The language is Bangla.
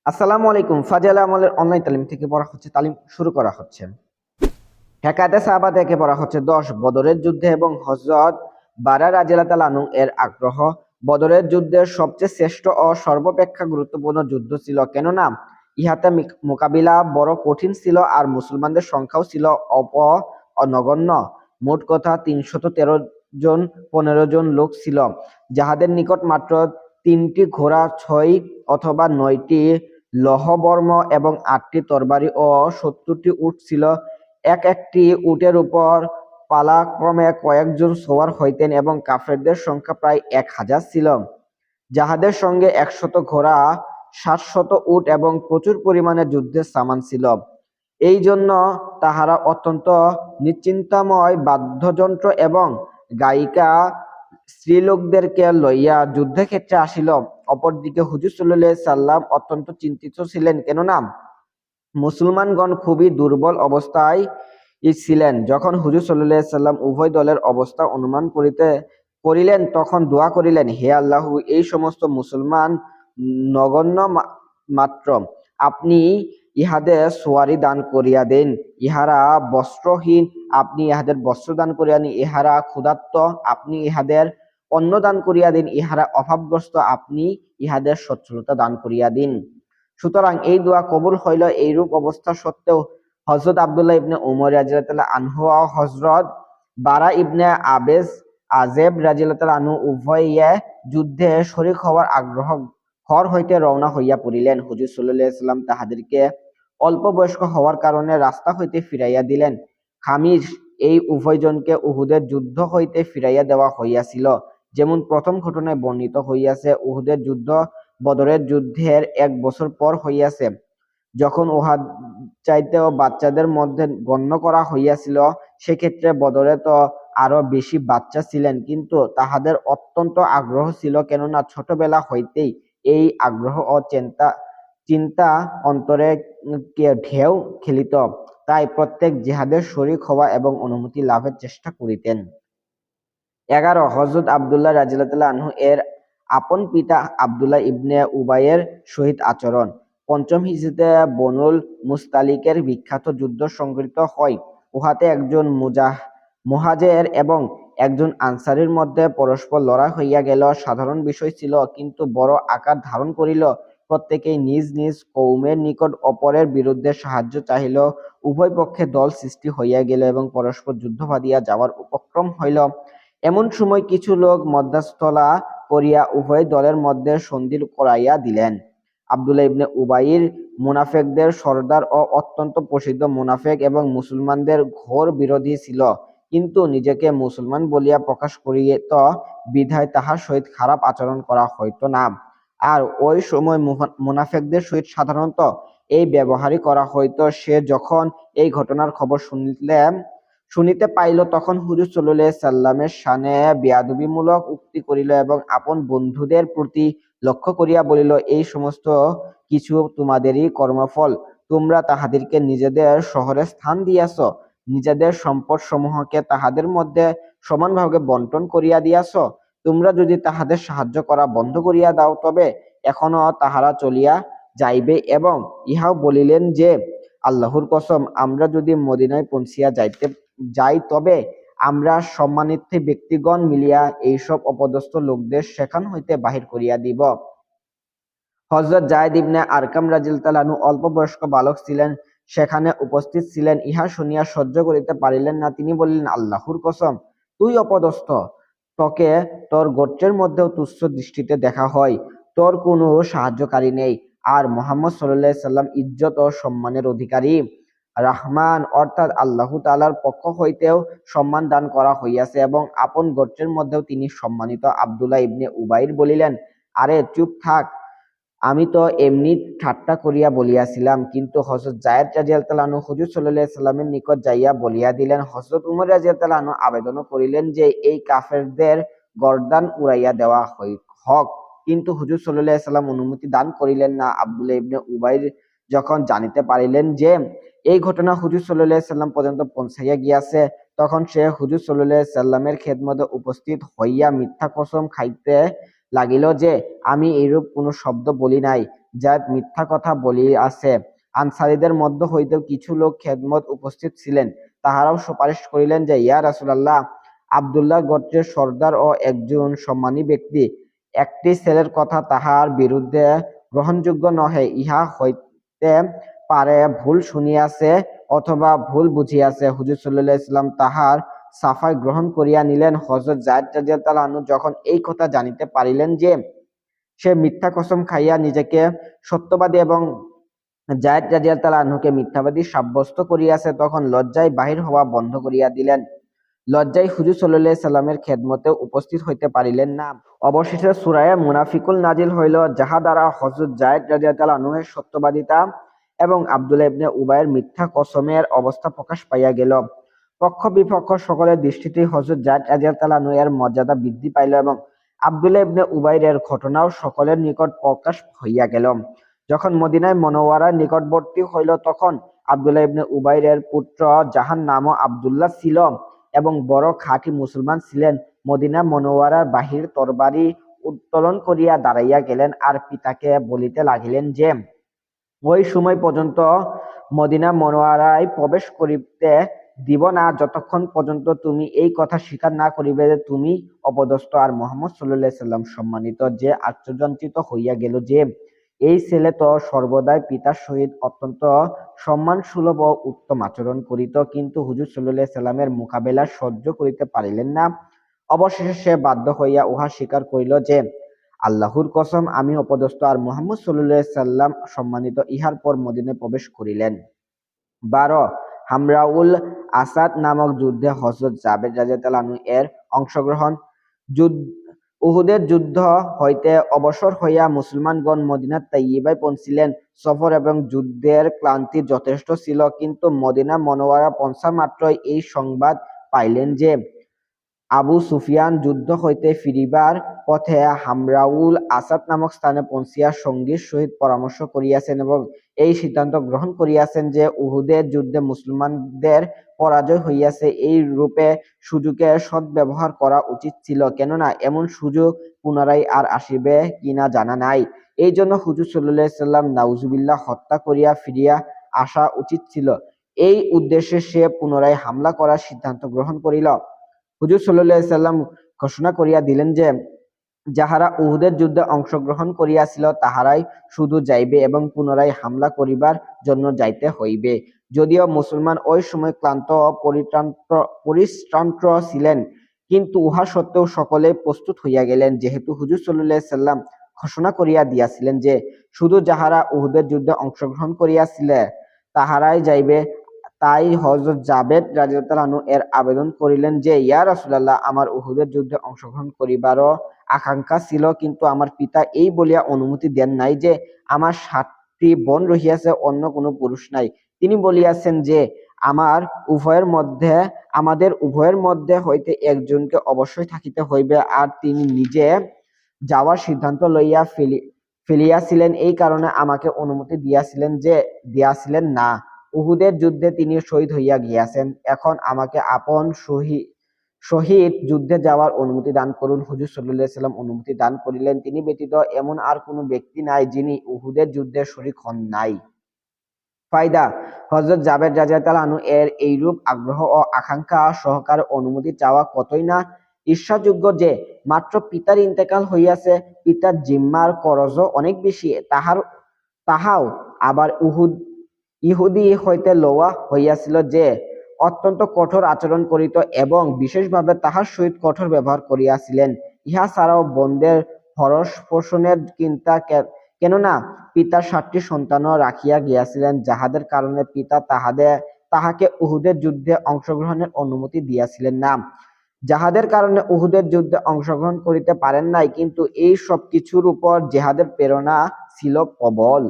আসসালামু আলাইকুম। ফাজিল আমলের অনলাইন তালিম থেকে পড়া হচ্ছে, তালিম শুরু করা হচ্ছে। হেকায়াতে সাহাবা থেকে পড়া হচ্ছে 10 বদরের যুদ্ধে এবং হযরত বারা রাদিয়াল্লাহু তাআলা আনহু এর আগ্রহ। বদরের যুদ্ধের সবচেয়ে শ্রেষ্ঠ ও সর্বাপেক্ষা গুরুত্বপূর্ণ যুদ্ধ ছিল, কেননা ইহাতে মোকাবিলা বড় কঠিন ছিল আর মুসলমানদের সংখ্যাও ছিল নগণ্য। মোট কথা 313 জন 15 জন লোক ছিল, যাহাদের নিকট মাত্র 3টি ঘোড়া, 6 অথবা 9টি লৌহবর্ম এবং 8টি তরবারি ও 70টি উট ছিল। একটি উটের উপর পালাক্রমে কয়েকজন সওয়ার হইতেন এবং কাফেরদের সংখ্যা প্রায় 1000 ছিল, যাহাদের সঙ্গে 100 ঘোড়া, 700 উট এবং প্রচুর পরিমাণে যুদ্ধের সামান ছিল। এই জন্য তাহারা অত্যন্ত নিশ্চিন্তাময় বাদ্যযন্ত্র এবং গায়িকা স্ত্রীলোকদেরকে লইয়া যুদ্ধক্ষেত্রে আসিল। অপরদিকে হুজুর সাল্লাল্লাহু আলাইহি সাল্লাম অত্যন্ত চিন্তিত ছিলেন, কেননা মুসলমানগণ খুবই দুর্বল অবস্থায় ছিলেন। যখন হুজুর সাল্লাল্লাহু আলাইহি সাল্লাম উভয় দলের অবস্থা অনুমান করিলেন, তখন দোয়া করিলেন, হে আল্লাহ, এই সমস্ত মুসলমান নগণ্য মাত্র, আপনি ইহাদের সোয়ারি দান করিয়া দেন। ইহারা বস্ত্রহীন, আপনি ইহাদের বস্ত্র দান করিয়া দিন। ইহারা ক্ষুধার্ত, আপনি ইহাদের অন্ন দান করিয়া দিন। ইহারা অভাবগ্রস্ত, আপনি ইহাদের সচ্ছলতা দান করিয়া দিন। সুতরাং এই দোয়া কবুল হইল। এইরূপ অবস্থা সত্ত্বেও হযরত আব্দুল্লাহ ইবনে উমর রাদিয়াল্লাহু তাআলা আনহু ও হযরত বারা ইবনে আজেব রাদিয়াল্লাহু তাআলা আনহু উভয়ে যুদ্ধে শরীক হওয়ার আগ্রহ ঘর হইতে রওনা হইয়া পড়িলেন। হুজুর সাল্লাল্লাহু আলাইহি সাল্লাম তাহাদেরকে অল্প বয়স্ক হওয়ার কারণে রাস্তা হইতে ফিরাইয়া দিলেন। খামিস এই উভয়জনকে উহুদের যুদ্ধ হইতে ফিরাইয়া দেওয়া হইয়াছিল, যেমন প্রথম ঘটনায় বর্ণিত হইয়াছে। উহুদের যুদ্ধ বদরের যুদ্ধের 1 বছর পর হইয়াছে, যখন উহাদ চাইতেও বাচ্চাদের মধ্যে গণ্য করা হইয়াছিল। সেক্ষেত্রে বদরে তো আরো বেশি বাচ্চা ছিলেন, কিন্তু তাহাদের অত্যন্ত আগ্রহ ছিল, কেননা ছোটবেলা হইতেই এই আগ্রহ ও চিন্তা অন্তরে ঢেউ খেলিত। তাই প্রত্যেক জিহাদের শরীক হওয়া এবং অনুমতি লাভের চেষ্টা করিতেন। 11 হযরত আব্দুল্লাহ রাদিয়াল্লাহু তাআলা আনহু এর আপন পিতা আব্দুল্লাহ ইবনে উবাইয়ের সহিত আচরণ। পঞ্চম হিজরিতে বনুল মুস্তালিকের বিখ্যাত যুদ্ধ সংঘটিত হয়। উহাতে একজন মুহাজির এবং একজন আনসারীর মধ্যে পরস্পর লড়াই হইয়া গেল। সাধারণ বিষয় ছিল, কিন্তু বড় আকার ধারণ করিল। প্রত্যেকেই নিজ নিজ কওমের নিকট অপরের বিরুদ্ধে সাহায্য চাহিল। উভয় পক্ষে দল সৃষ্টি হইয়া গেল এবং পরস্পর যুদ্ধ বাধিয়া যাওয়ার উপক্রম হইল। এমন সময় কিছু লোক মধ্যস্থতা করিয়া উভয় দলের মধ্যে সন্ধি করাইয়া দিলেন। আব্দুল্লাহ ইবনে উবাইর মুনাফেকদের সর্দার ও অত্যন্ত প্রসিদ্ধ মুনাফেক এবং মুসলমানদের ঘোর বিরোধী ছিল, কিন্তু নিজেকে মুসলমান বলিয়া প্রকাশ করিত বিধায় তাহার সহিত খারাপ আচরণ করা হইত না। আর ওই সময় মুনাফেকদের সহিত সাধারণত এই ব্যবহারই করা হইত। সে যখন এই ঘটনার খবর শুনিতে পাইল, তখন হুজুর সাল্লাল্লাহু আলাইহি সাল্লামের শানে বেয়াদবিমূলক উক্তি করিল এবং আপন বন্ধুদের প্রতি লক্ষ্য করিয়া বলিল, এই সমস্ত কিছু তোমাদেরই কর্মফল। তোমরা তাহাদেরকে নিজেদের শহরে স্থান দিয়াছ, নিজেদের সম্পদ সমূহকে তাহাদের মধ্যে সমানভাবে বন্টন করিয়া দিয়াছ। তোমরা যদি তাহাদের সাহায্য করা বন্ধ করিয়া দাও, তবে এখনো তাহারা চলিয়া যাইবে। এবং ইহাও বলিলেন যে, আল্লাহর কসম, আমরা যদি মদিনায় পৌঁছিয়া যাই, তবে আমরা সম্মানিত ব্যক্তিগণ মিলিয়া এইসব অপদস্থ লোকদের সেখান হইতে বাহির করিয়া দিব। হযরত যায়েদ ইবনে আরকাম রাদিয়াল্লাহু তাআলা আনহু অল্প বয়স্ক বালক ছিলেন, সেখানে উপস্থিত ছিলেন। ইহা শুনিয়া সহ্য করিতে পারিলেন না। তিনি বলিলেন, আল্লাহর কসম, তুই অপদস্থ, তোকে তোর গোত্রের মধ্যেও তুচ্ছ দৃষ্টিতে দেখা হয়, তোর কোনো সাহায্যকারী নেই। আর মুহাম্মদ সাল্লাল্লাহু আলাইহি সাল্লাম ইজ্জত ও সম্মানের অধিকারী। রাহমান অর্থাৎ আল্লাহ তাআলার পক্ষ হইতেও সম্মান দান করা হইয়াছে এবং আপন গোত্রের মধ্যেও তিনি সম্মানিত। আব্দুল্লাহ ইবনে উবাইর বলিলেন, আরে চুপ থাক, আমি তো এমনি ঠাট্টা করিয়া বলিয়াছিলাম। কিন্তু হযরত যায়েদ রাদিয়াল্লাহু তাআলা আনহু হুজুর সাল্লাল্লাহু আলাইহি সাল্লামের নিকট যাইয়া বলিয়া দিলেন। হযরত উমর রাদিয়াল্লাহু তাআলা আনহু আবেদন করিলেন যে এই কাফেরদের গর্দান উড়াইয়া দেওয়া হক, কিন্তু হুজুর সাল্লাল্লাহু আলাইহি সাল্লাম অনুমতি দান করিলেন না। আব্দুল্লাহ ইবনে উবাইর যখন জানিতে পারিলেন যে এই ঘটনা হুজুর সাল্লাল্লাহু আলাইহি সাল্লাম পর্যন্ত পৌঁছাইয়া গিয়াছে, তখন সে হুজুর সাল্লাল্লাহু আলাইহি সাল্লামের খেদমতে উপস্থিত হইয়া মিথ্যা কসম খাইতে লাগিল যে, আমি এইরূপ কোনো শব্দ বলি নাই। জায়েদ মিথ্যা কথা বলিয়াছে। আনসারীদের মধ্য হইতেও কিছু লোক খেদমত উপস্থিত ছিলেন, তাহারাও সুপারিশ করিলেন যে, ইয়া রাসূলুল্লাহ, আব্দুল্লাহ গোত্রের সর্দার ও একজন সম্মানী ব্যক্তি, একটি ছেলের কথা তাহার বিরুদ্ধে গ্রহণযোগ্য নহে। ইহা হইতে পারে ভুল শুনিয়াছে অথবা ভুল বুঝিয়াছে। হুজুর সাল্লাল্লাহু আলাইহি ওয়াসাল্লাম তাহার সাফাই গ্রহণ করিয়া নিলেন। হযরত যায়েদ রাদিয়াল্লাহু আনহু যখন এই কথা জানিতে পারিলেন যে সে মিথ্যা কসম খাইয়া নিজেকে সত্যবাদী এবং যায়েদ রাদিয়াল্লাহু আনহুকে মিথ্যাবাদী সাব্যস্ত করিয়াছে, তখন লজ্জায় বাহির হওয়া বন্ধ করিয়া দিলেন। লজ্জায় হুজুর সাল্লাল্লাহু আলাইহি সাল্লামের খেদমতে উপস্থিত হইতে পারিলেন না। অবশেষে সূরা মুনাফিকুন নাজিল হইল, যাহা দ্বারা হযরত যায়েদ রাদিয়াল্লাহু আনহুর সত্যবাদিতা এবং আব্দুল্লাহ ইবনে উবাইয়ের মিথ্যা কসমের অবস্থা প্রকাশ পাইয়া গেল। পক্ষ বিপক্ষ সকলের দৃষ্টিতেই হযরত যায়েদ রাদিয়াল্লাহু আনহু এর মর্যাদা বৃদ্ধি পাইল এবং আব্দুল্লাহ ইবনে উবাইয়ের ঘটনাও সকলের নিকট প্রকাশ হইয়া গেল। যখন মদিনায় মুনাওয়ারার নিকটবর্তী হইল, তখন আব্দুল্লাহ ইবনে উবাইয়ের পুত্র যাহার নামও আব্দুল্লাহ ছিল এবং বড় খাঁটি মুসলমান ছিলেন, মদিনা মুনাওয়ারার বাহির তরবারি উত্তোলন করিয়া দাঁড়াইয়া গেলেন আর পিতাকে বলিতে লাগিলেন যে, ওই সময় পর্যন্ত মদিনা মুনাওয়ারায় প্রবেশ করিতে দিব না, যতক্ষণ পর্যন্ত তুমি এই কথা স্বীকার না করিবে যে তুমি অপদস্থ। আর মুহাম্মদ সাল্লাল্লাহু আলাইহি সাল্লাম সম্মানিত যে আশ্চর্যান্বিত হইয়া গেল যে এই ছেলে তো সর্বদাই পিতার সহিত অত্যন্ত সম্মানসুলভ ও উত্তম আচরণ করিত, কিন্তু হুজুর সাল্লাল্লাহু আলাইহি সাল্লামের মোকাবেলা সহ্য করিতে পারিলেন না। অবশেষে সে বাধ্য হইয়া উহা স্বীকার করিল যে, আল্লাহর কসম, আমি অপদস্থ আর মুহাম্মদ সাল্লাল্লাহু আলাইহি সাল্লাম সম্মানিত। ইহার পর মদিনায় প্রবেশ করিলেন। 12 হামরাউল আসাদ নামক যুদ্ধে হযরত জাবের রাদিয়াল্লাহু আনহু এর অংশগ্রহণ। উহুদের যুদ্ধ হইতে অবসর হইয়া মুসলমানগণ মদিনা তাইয়্যিবায় পৌঁছিলেন। সফর এবং যুদ্ধের ক্লান্তি যথেষ্ট ছিল, কিন্তু মদিনা মুনাওয়ারা পৌঁছা মাত্রই এই সংবাদ পাইলেন যে আবু সুফিয়ান যুদ্ধ হইতে ফিরিবার পথে হামরাউল আসাদ নামক স্থানে পৌঁছিয়া সঙ্গীর সহিত পরামর্শ করিয়াছেন এবং এই সিদ্ধান্ত গ্রহণ করিয়াছেন যে উহুদের যুদ্ধে মুসলমানদের পরাজয় হইয়াছে। এই রূপে সুযোগের সদ্ব্যবহার করা উচিত ছিল, কেননা এমন সুযোগ পুনরায় আর আসিবে কিনা জানা নাই। এই জন্য হুজুর সাল্লাল্লাহু আলাইহি সাল্লাম নাউজুবিল্লাহ হত্যা করিয়া ফিরিয়া আসা উচিত ছিল। এই উদ্দেশ্যে সে পুনরায় হামলা করার সিদ্ধান্ত গ্রহণ করিল। হুজুর সাল্লাল্লাহু আলাইহি সাল্লাম ঘোষণা করিয়া দিলেন যে, যাহারা উহুদের যুদ্ধে অংশগ্রহণ করিয়াছিল তাহারাই শুধু যাইবে এবং পুনরায় হামলা করিবার জন্য যাইতে হইবে। যদিও মুসলমান ওই সময় ক্লান্ত ও পরিশ্রান্ত ছিলেন, কিন্তু উহা সত্ত্বেও সকলে প্রস্তুত হইয়া গেলেন, যেহেতু হুজুর সাল্লাল্লাহু আলাইহি সাল্লাম ঘোষণা করিয়া দিয়াছিলেন যে শুধু যাহারা উহুদের যুদ্ধে অংশগ্রহণ করিয়াছিল তাহারাই যাইবে। তাই হযরত জাবের রাদিয়াল্লাহু আনহু এর আবেদন করিলেন যে, ইয়া রাসূলুল্লাহ, আমার উহুদের যুদ্ধে অংশগ্রহণ করিবারও আকাঙ্ক্ষা ছিল, কিন্তু আমার পিতা এই বলিয়া অনুমতি দেন নাই যে আমার 7টি বোন রহিয়াছে, অন্য কোনো পুরুষ নাই। তিনি বলিয়াছেন যে আমাদের উভয়ের মধ্যে হইতে একজনকে অবশ্যই থাকিতে হইবে, আর তিনি নিজে যাওয়ার সিদ্ধান্ত লইয়া ফেলিয়াছিলেন। এই কারণে আমাকে অনুমতি দিয়াছিলেন না। উহুদের যুদ্ধে তিনি শহীদ হইয়া গিয়াছেন। এখন আমাকে আপন সহিত যুদ্ধে যাওয়ার অনুমতি দান করুন। হুজুর সাল্লাল্লাহু আলাইহি সাল্লাম অনুমতি দান করিলেন। তিনি ব্যতীত এমন আর কোন ব্যক্তি নাই যিনি উহুদের যুদ্ধে শরীক হন নাই। ফায়দা: হযরত জাবের রাদিয়াল্লাহু আনহু এর এইরূপ আগ্রহ ও আকাঙ্ক্ষা সহকারে অনুমতি চাওয়া কতই না ঈর্ষাযোগ্য যে মাত্র পিতার ইন্তেকাল হইয়াছে, পিতার জিম্মার করজও অনেক বেশি, তাহাও আবার ইহুদি হইতে লওয়া হইয়াছিল, যে অত্যন্ত কঠোর আচরণ করিত এবং বিশেষভাবে তাহার সহিত কঠোর ব্যবহার করিয়াছিলেন। ইহা ছাড়াও বোনদের ভরণ-পোষণের চিন্তা, কেননা পিতা 7টি সন্তানও রাখিয়া গিয়াছিলেন, যাহাদের কারণে পিতা তাহাকে উহুদের যুদ্ধে অংশগ্রহণের অনুমতি দিয়াছিলেন না, যাহাদের কারণে উহুদের যুদ্ধে অংশগ্রহণ করিতে পারেন নাই। কিন্তু এই সব কিছুর উপর জিহাদের প্রেরণা ছিল প্রবল।